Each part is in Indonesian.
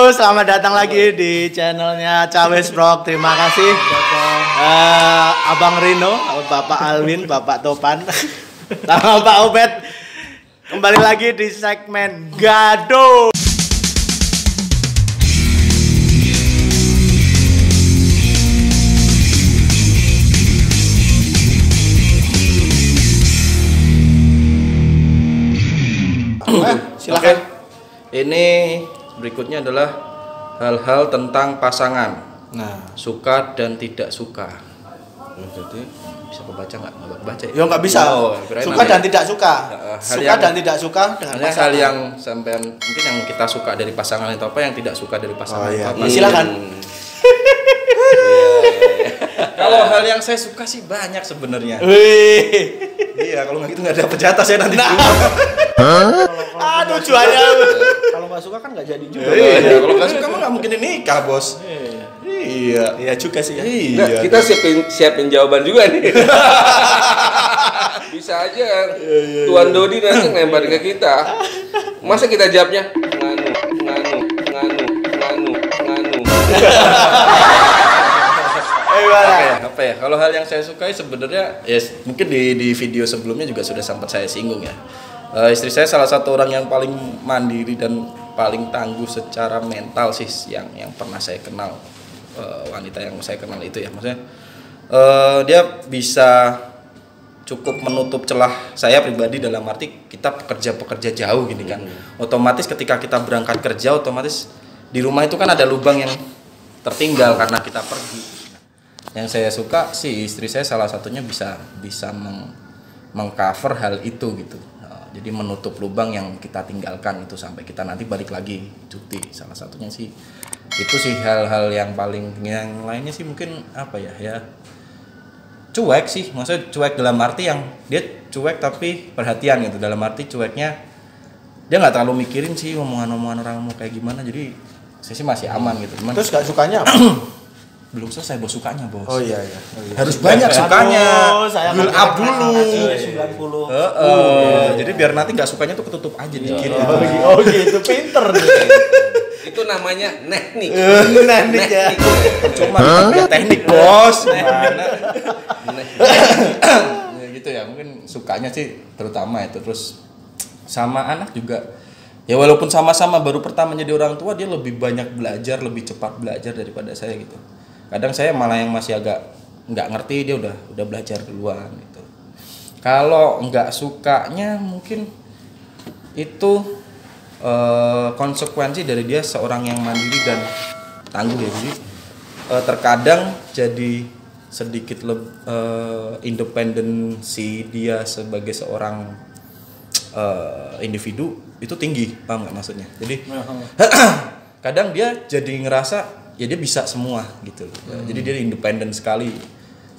selamat datang lagi di channelnya Cawes Vlog. Terima kasih Abang Rino, Bapak Alwin, Bapak Topan, sama Pak Obed. Kembali lagi di segmen Gado. Silakan. Ini berikutnya adalah hal-hal tentang pasangan. Nah, suka dan tidak suka. Jadi bisa kebaca nggak? Nggak baca. ya nggak bisa. Suka dan tidak suka. Suka dan tidak suka dengan pasangan. Hal yang sampean mungkin yang kita suka dari pasangan itu apa, yang tidak suka dari pasangan itu apa? Silakan. Kalau hal yang saya suka sih banyak sebenarnya. Iya, kalau nggak gitu nggak ada jatah saya nanti. Aduh, tujuannya. Kalau nggak suka kan nggak jadi juga. Iya, kalau nggak suka mah nggak mungkin nikah, bos. Iya juga sih. Iya. Nah, kita siapin jawaban juga nih. Bisa aja Tuan Dodi nanti ngelempar ke kita. Masa kita jawabnya nganu. Apa ya? Kalau hal yang saya sukai sebenarnya ya mungkin di video sebelumnya juga sudah sempat saya singgung ya. Istri saya salah satu orang yang paling mandiri dan paling tangguh secara mental sih yang pernah saya kenal. Wanita yang saya kenal itu ya, maksudnya dia bisa cukup menutup celah saya pribadi, dalam arti kita pekerja jauh gini kan. Otomatis ketika kita berangkat kerja, otomatis di rumah itu kan ada lubang yang tertinggal karena kita pergi. Yang saya suka sih istri saya salah satunya bisa mengcover hal itu gitu. Jadi menutup lubang yang kita tinggalkan itu sampai kita nanti balik lagi cuti. Salah satunya sih itu sih hal-hal yang paling, yang lainnya sih mungkin apa ya cuek sih, maksudnya cuek dalam arti yang dia cuek tapi perhatian gitu, dalam arti cueknya dia nggak terlalu mikirin sih omongan-omongan orang mau kayak gimana, jadi saya sih masih aman gitu. Cuman Terus gak sukanya apa? belum selesai bos, sukanya bos. Oh iya. Harus banyak sukanya. Build up dulu. 90. Jadi biar nanti nggak sukanya tuh ketutup aja dikit. Oh gitu, pinter nih. Itu namanya teknik. Teknik ya. Cuma teknik bos. Mana? Ya gitu ya, mungkin sukanya sih terutama itu. Terus sama anak juga. Ya walaupun sama-sama baru pertama jadi orang tua, dia lebih banyak belajar, lebih cepat belajar daripada saya gitu. Kadang saya malah yang masih agak nggak ngerti, dia udah belajar duluan gitu. Kalau nggak sukanya mungkin itu konsekuensi dari dia seorang yang mandiri dan tangguh ya. Jadi terkadang jadi sedikit independensi dia sebagai seorang individu itu tinggi, paham nggak maksudnya? Jadi kadang dia jadi ngerasa ya dia bisa semua gitu. Jadi dia independen sekali.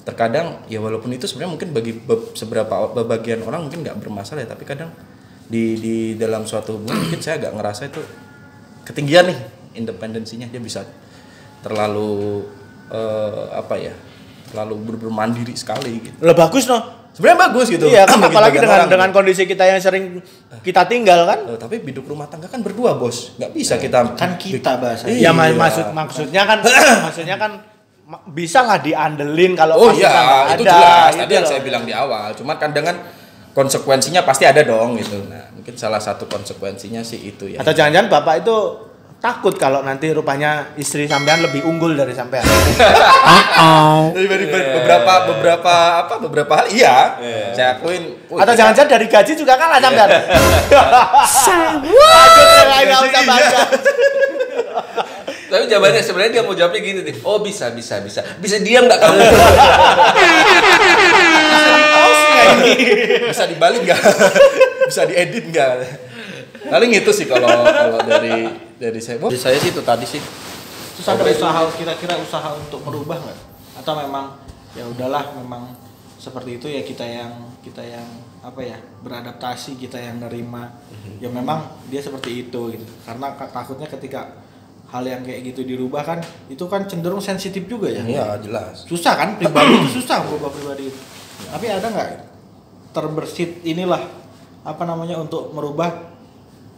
Terkadang ya walaupun itu sebenarnya mungkin bagi sebagian orang mungkin nggak bermasalah ya, tapi kadang di dalam suatu hubungan mungkin saya agak ngerasa itu ketinggian nih independensinya, dia bisa terlalu terlalu bermandiri sekali gitu. Lah bagus noh. Sebenarnya bagus gitu. Iya kan, apalagi dengan kondisi kita yang sering kita tinggal kan. Tapi hidup rumah tangga kan berdua bos, nggak bisa kita bahasanya. Iya, maksudnya kan bisa lah diandelin kalau itu ada. jelas. Tadi gitu yang loh. saya bilang di awal. Cuma kan dengan konsekuensinya pasti ada dong gitu. Nah mungkin salah satu konsekuensinya sih itu ya. Atau jangan-jangan bapak itu takut kalau nanti rupanya istri sampean lebih unggul dari sampean. beberapa hal iya. Saya akuin. Atau jangan-jangan dari gaji juga kalah sampean. Tapi jawabannya sebenarnya dia mau jawabnya gini nih. Oh bisa diam nggak kamu? Bisa dibalik nggak? Bisa diedit nggak? Paling itu sih kalau dari saya. Dari saya sih itu tadi sih. Terus ada kira-kira usaha untuk merubah nggak? Atau memang ya udahlah, memang seperti itu ya, kita yang apa ya, beradaptasi, kita yang nerima. Ya memang dia seperti itu gitu. Karena takutnya ketika hal yang kayak gitu dirubah kan, itu kan cenderung sensitif juga ya. Iya jelas. Susah kan, pribadi itu susah merubah pribadi itu. Tapi ada nggak terbersit inilah apa namanya untuk merubah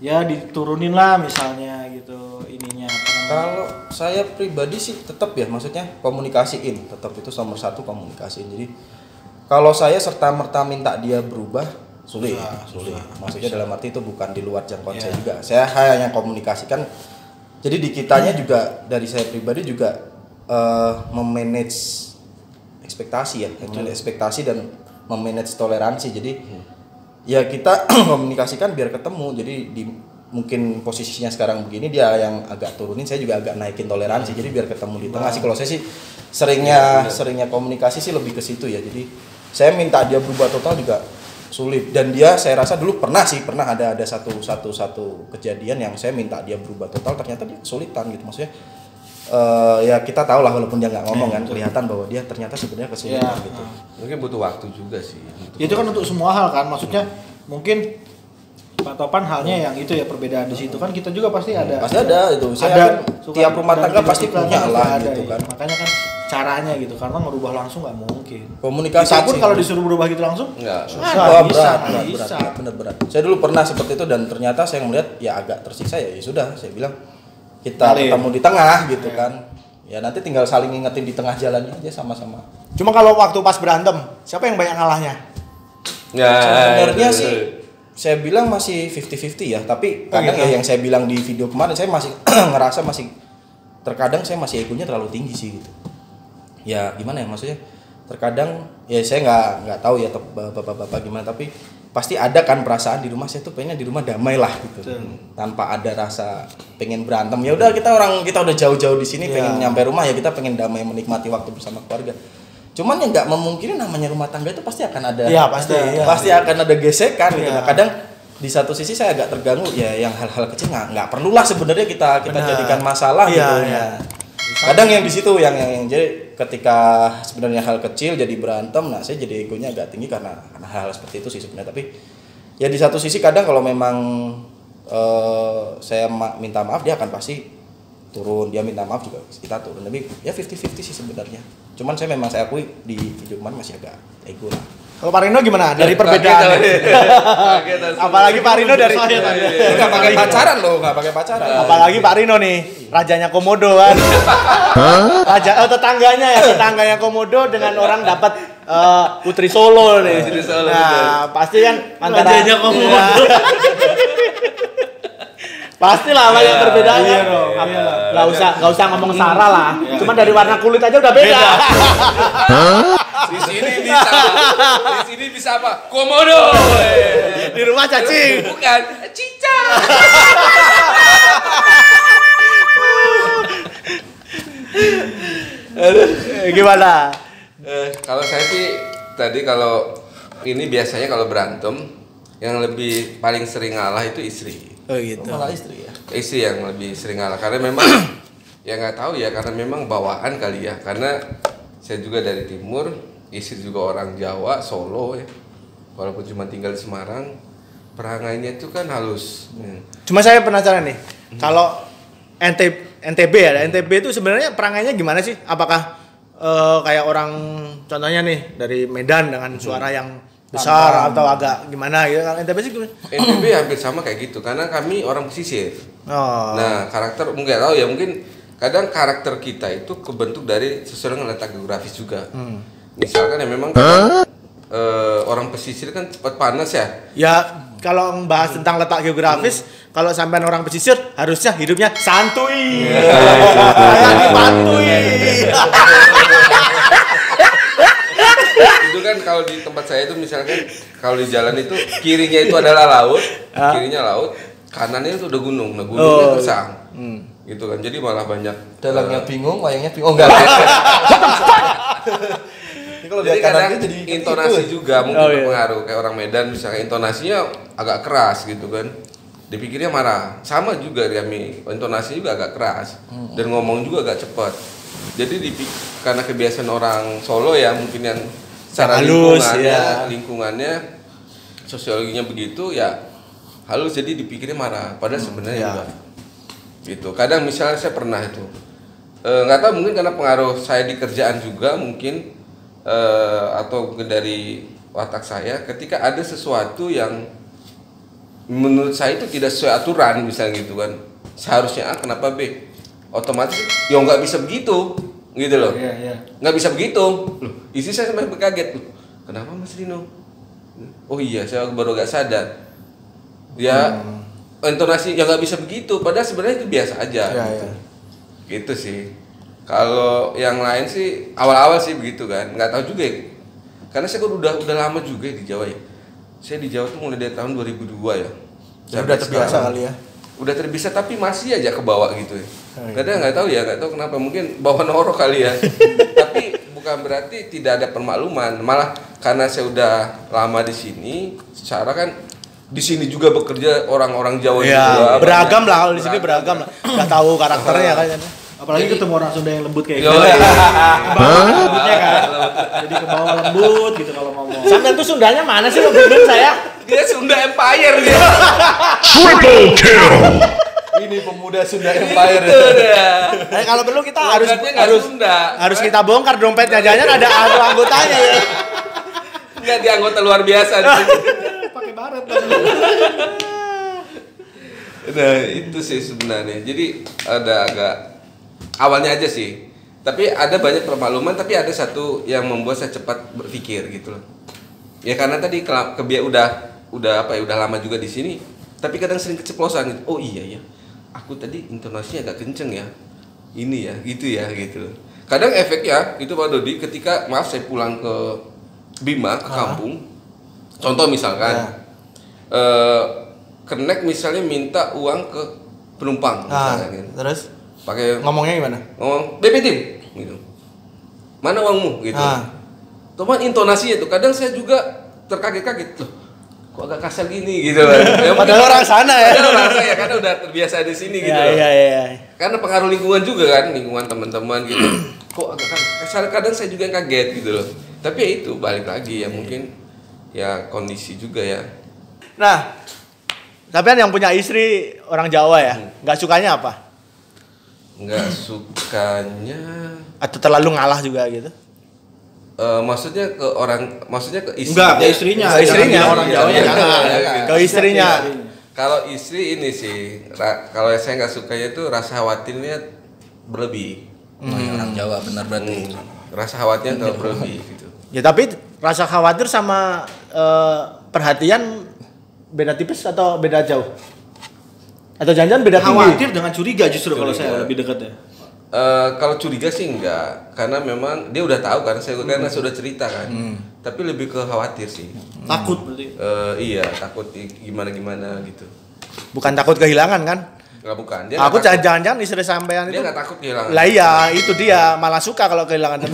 ya diturunin lah misalnya gitu ininya. Kalau saya pribadi sih tetap ya, maksudnya komunikasiin, tetap itu nomor satu komunikasiin. Jadi kalau saya serta merta minta dia berubah sulit. Maksudnya dalam arti itu bukan di luar jangkauan saya juga. Saya hanya komunikasikan. Jadi di kitanya juga dari saya pribadi juga memanage ekspektasi ya, ekspektasi dan memanage toleransi. Jadi ya kita komunikasikan biar ketemu. Jadi di mungkin posisinya sekarang begini, dia yang agak turunin, saya juga agak naikin toleransi. Jadi biar ketemu di tengah sih. Kalau saya sih seringnya komunikasi sih lebih ke situ ya. Jadi saya minta dia berubah total juga sulit, dan dia saya rasa dulu pernah ada satu kejadian yang saya minta dia berubah total, ternyata dia kesulitan gitu. Maksudnya ya kita tahu lah, walaupun dia nggak ngomong kan, kelihatan bahwa dia ternyata sebenarnya kesulitan gitu. Mungkin butuh waktu juga sih. Itu kan untuk semua hal kan, maksudnya mungkin Pak Topan halnya yang itu ya, perbedaan di situ kan kita juga pasti ada. Pasti ada itu. Saya tiap rumah tangga pasti punya lah gitu kan. Makanya kan caranya gitu, karena merubah langsung nggak mungkin. Komunikasi kita pun kalau disuruh berubah gitu langsung nggak berat. Saya dulu pernah seperti itu, dan ternyata saya melihat ya agak tersiksa, ya sudah saya bilang kita ketemu di tengah gitu kan. Ya nanti tinggal saling ngingetin di tengah jalannya aja sama-sama. Cuma kalau waktu pas berantem, siapa yang banyak ngalahnya? Sebenarnya sih saya bilang masih 50-50 ya, tapi kadang ya yang saya bilang di video kemarin, saya masih ngerasa terkadang saya masih egonya terlalu tinggi sih gitu. Ya gimana ya, maksudnya terkadang ya saya nggak tahu ya bapak-bapak gimana, tapi pasti ada kan perasaan di rumah, saya tuh pengennya di rumah damai lah gitu. Tanpa ada rasa pengen berantem. Ya udah, kita udah jauh-jauh di sini, pengen nyampe rumah ya kita pengen damai, menikmati waktu bersama keluarga. Cuman yang nggak memungkiri, namanya rumah tangga itu pasti akan ada, pasti akan ada gesekan gitu. Nah, kadang di satu sisi saya agak terganggu ya, yang hal-hal kecil nggak perlulah sebenarnya kita jadikan masalah gitu ya. Kadang yang di situ yang jadi ketika sebenarnya hal kecil jadi berantem, nah saya jadi egonya agak tinggi karena hal-hal seperti itu sih sebenarnya. Tapi ya di satu sisi kadang kalau memang saya minta maaf, dia akan pasti turun, dia minta maaf juga kita turun. Tapi ya 50-50 sih sebenarnya. Cuman saya akui di video kemarin masih agak ego lah. Kalau Pak Rino gimana? Dari perbedaan. Apalagi Pak Rino dari nggak pakai pacaran loh, nggak pakai pacaran. Apalagi Pak Rino nih, rajanya Komodo kan. Tetangganya Komodo dengan orang dapat Putri Solo nih. Nah, pasti kan antara rajanya Komodo. Pastilah lah yang berbeda. Gak usah ngomong Sarah lah. Cuma dari warna kulit aja udah beda. Di sini bisa apa? Komodo. Di rumah cacing. Bukan, cicak. Gimana? Kalau saya sih tadi, kalau ini biasanya kalau berantem yang lebih paling sering ngalah itu istri. Oh gitu. Malah istri ya. Istri yang lebih sering ngalah, karena memang ya nggak tahu ya, karena memang bawaan kali ya. Karena saya juga dari timur, istri juga orang Jawa, Solo ya. Walaupun cuma tinggal di Semarang, perangainya itu kan halus. Cuma saya penasaran nih, kalau NTB ya, NTB itu sebenarnya perangainya gimana sih? Apakah kayak orang contohnya nih dari Medan dengan suara yang besar atau agak gimana gitu? NTB sih gimana? NTB hampir sama kayak gitu, karena kami orang pesisir. Nah, karakter mungkin tahu ya, mungkin kadang karakter kita itu kebentuk dari sesuai dengan letak geografis juga. Misalkan ya memang orang pesisir kan cepat panas ya. Ya, kalau membahas tentang letak geografis, kalau sampean orang pesisir harusnya hidupnya santuy. Santuy. Itu kan kalau di tempat saya itu misalkan kalau di jalan itu kirinya itu adalah laut, kanannya itu udah gunung. Nah, gunungnya gersang. Gitu kan. Jadi malah banyak dalangnya bingung, wayangnya bingung enggak. Kalau jadi kadang jadi intonasi gitu juga mungkin berpengaruh. Kayak orang Medan misalnya intonasinya agak keras gitu kan, dipikirnya marah. Sama juga kami, intonasi juga agak keras dan ngomong juga agak cepat. Jadi karena kebiasaan orang Solo ya, mungkin yang secara lingkungannya sosiologinya begitu ya, halus, jadi dipikirnya marah. Padahal sebenarnya enggak. Gitu. Kadang misalnya saya pernah itu nggak tahu, mungkin karena pengaruh saya di kerjaan juga mungkin. Atau mungkin dari watak saya, ketika ada sesuatu yang menurut saya itu tidak sesuai aturan misalnya gitu kan. Seharusnya A kenapa B? Otomatis ya nggak bisa begitu gitu loh. Nggak bisa begitu loh. Istri saya sampai kaget loh. Kenapa Mas Rino? Oh iya, saya baru gak sadar. Ya intonasi ya nggak bisa begitu. Padahal sebenarnya itu biasa aja. Gitu. Gitu sih. Kalau yang lain sih awal-awal sih begitu kan. Nggak tahu juga ya. Karena saya kan udah lama juga di Jawa ya. Saya di Jawa tuh mulai dari tahun 2002 ya. Saya udah terbiasa kali ya. Udah terbiasa tapi masih aja ke bawah gitu ya. Kadang nggak tahu kenapa, mungkin bawah norok kali ya. Tapi bukan berarti tidak ada permakluman, malah karena saya udah lama di sini, secara kan di sini juga bekerja orang-orang Jawa juga. Beragam lah kalau di sini beragam lah. Udah tahu karakternya kan. Apalagi ketemu orang Sunda yang lembut kayak gitu. Lembutnya kan. Jadi ke bawah lembut gitu kalau ngomong. Sampean tuh Sundanya mana sih ngobrolin saya? Dia Sunda Empire dia. Triple kill. Ini pemuda Sunda Empire. Itu dia. Kalau perlu kita harus kita bongkar dompetnya, jangan ada anggotanya ya. Enggak, dia anggota luar biasa. Pakai baret. Nah, itu sih sebenarnya. Jadi ada agak awalnya aja sih. Tapi ada banyak permakluman, tapi ada satu yang membuat saya cepat berpikir gitu loh. Ya karena tadi udah lama juga di sini, tapi kadang sering keceplosan gitu. Oh iya ya. Aku tadi intonasinya agak kenceng ya. Ini ya, gitu. Kadang efeknya itu Pak Dodi ketika saya pulang ke Bima ke kampung. Contoh misalkan Kenek misalnya minta uang ke penumpang misalnya kan. Terus pakai ngomongnya gimana? Ngomong BP Tim gitu. Mana uangmu gitu. Cuman intonasinya tuh kadang saya juga terkaget-kaget loh. Kok agak kasar gini gitu kan. Ya, padahal orang sana ya. Padahal orang saya karena udah terbiasa di sini gitu. Iya. Karena pengaruh lingkungan juga kan, lingkungan teman-teman gitu. Kok agak kasar, kadang saya juga yang kaget gitu loh. Tapi ya itu balik lagi ya mungkin ya kondisi juga ya. Nah, tapi yang punya istri orang Jawa ya, nggak sukanya apa? Nggak sukanya atau terlalu ngalah juga gitu? Maksudnya ke istri. Enggak, ke istrinya. Ke istrinya orang Jawa ya. Ke istrinya. Kalau istri ini sih, kalau saya nggak sukanya itu rasa khawatirnya berlebih. Orang Jawa benar berarti. Rasa khawatirnya terlalu berlebih gitu. Ya tapi rasa khawatir sama perhatian beda tipis atau beda jauh? Atau jangan-jangan beda tinggi? Khawatir dengan curiga justru kalau saya lebih dekat ya. Kalau curiga sih enggak, karena memang dia udah tahu karena sudah cerita kan. Tapi lebih ke khawatir sih. Takut berarti. Iya, takut gimana gitu. Bukan takut kehilangan kan? Enggak, bukan. Dia aku jangan-jangan istri sampean itu. Dia enggak takut kehilangan. Lah iya, itu dia malah suka kalau kehilangan.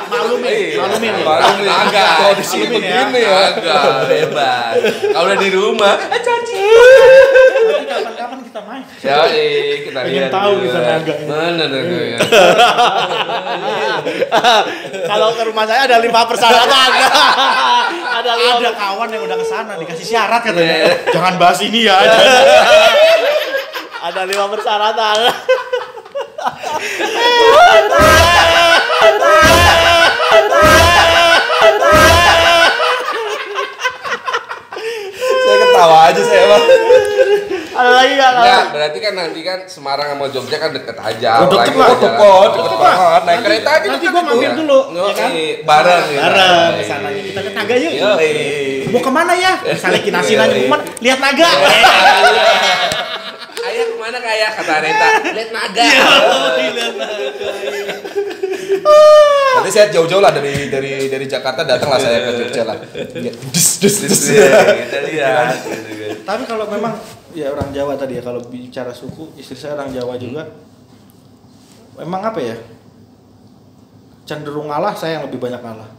Malumin. Agak. Kalau di sini begini ya. Agak bebas. Kalau udah di rumah, Nanti kapan-kapan kita main. ya kita Pengen lihat. tahu kita naga. Mana naganya? Kalau ke rumah saya ada 5 persyaratan. Ada kawan yang udah kesana dikasih syarat katanya. Jangan bahas ini ya. Ada 5 persyaratan. Saya ketawa aja saya bang. Ada lagi nggak? Ya, berarti kan nanti kan Semarang sama Jogja kan deket aja. Deket banget. Naik kereta aja. Nanti gua mampir dulu, ya kan? Bareng. Bareng kesana. Kita ke naga yuk. Mau kemana ya? Salekin nasi nanya cuman lihat naga. Ayah kemana kaya kata Reta? Lihat naga. Nanti saya jauh-jauh lah dari Jakarta datanglah saya ke Jogja lah. Kita lihat. Tapi kalau memang ya orang Jawa tadi ya, kalau bicara suku, istri saya orang Jawa juga. Memang apa ya? Cenderung ngalah, saya yang lebih banyak ngalah.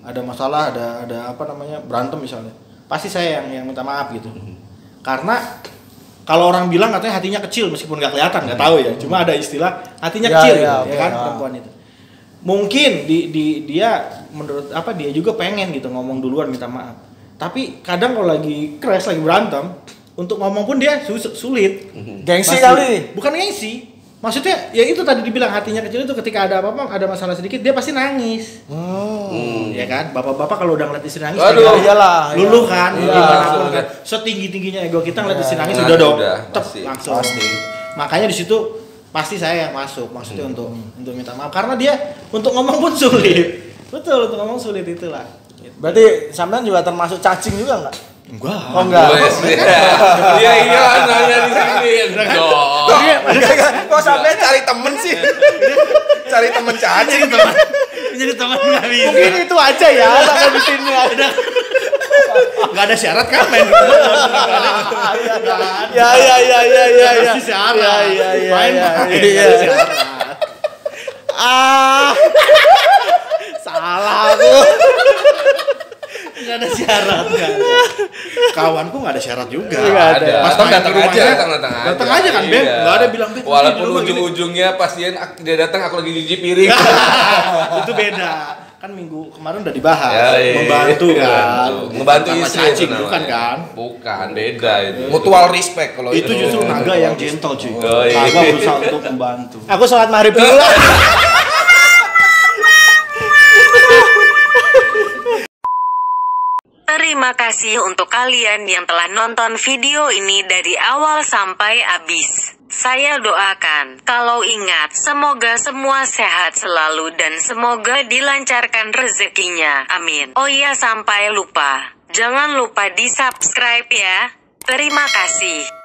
Ada masalah, ada apa namanya? Berantem misalnya. Pasti saya yang minta maaf gitu. Karena kalau orang bilang katanya hatinya kecil meskipun nggak kelihatan, nggak tahu ya. Cuma ada istilah hatinya kecil ya kan perempuan itu. Mungkin dia menurut apa dia juga pengen gitu ngomong duluan minta maaf. Tapi kadang kalau lagi crash lagi berantem untuk ngomong pun dia sulit. Gengsi kali. Bukan gengsi. Maksudnya ya itu tadi dibilang hatinya kecil itu ketika ada apa-apa, ada masalah sedikit dia pasti nangis. Ya kan? Bapak-bapak kalau udah ngeliat istri nangis iyalah. luluh kan, Iya, dimanapun kan. Setinggi-tingginya ego kita ngeliat istri nangis udah dong. Tep, langsung. Makanya di situ pasti saya yang masuk, maksudnya untuk minta maaf karena dia untuk ngomong pun sulit. Betul, untuk ngomong sulit itulah. Berarti sampean juga termasuk cacing juga enggak? Enggak. Oh enggak. Iya nanya di sini. Kok sampai cari temen sih? Cari temen cacing teman. Jadi teman nggak bisa. Mungkin itu aja ya sampai di sini ada. Nggak ada syarat kan main di Ya. Pasti syarat. Main Iya. Salah aku. Nggak ada syarat kan. Kawanku nggak ada syarat juga. Nggak ada. Pas Atau main datang ke rumahnya, aja, datang aja kan Ben. Iya. Nggak ada bilang Ben. Walaupun di rumah gini. ujung-ujungnya pasien dia datang aku lagi cuci piring. Itu beda. Kan minggu kemarin udah dibahas. Ya, iya. Membantu kan. Ngebantu Tanpa istri cacing, itu bukan namanya. kan? Bukan, beda itu. Mutual respect kalau Itu justru naga yang gentle cuy. Oh, iya. Naga berusaha untuk membantu. Aku sholat maghrib dulu lah. Terima kasih untuk kalian yang telah nonton video ini dari awal sampai habis. Saya doakan, kalau ingat, semoga semua sehat selalu dan semoga dilancarkan rezekinya. Amin. Oh iya, sampai lupa. Jangan lupa di subscribe ya. Terima kasih.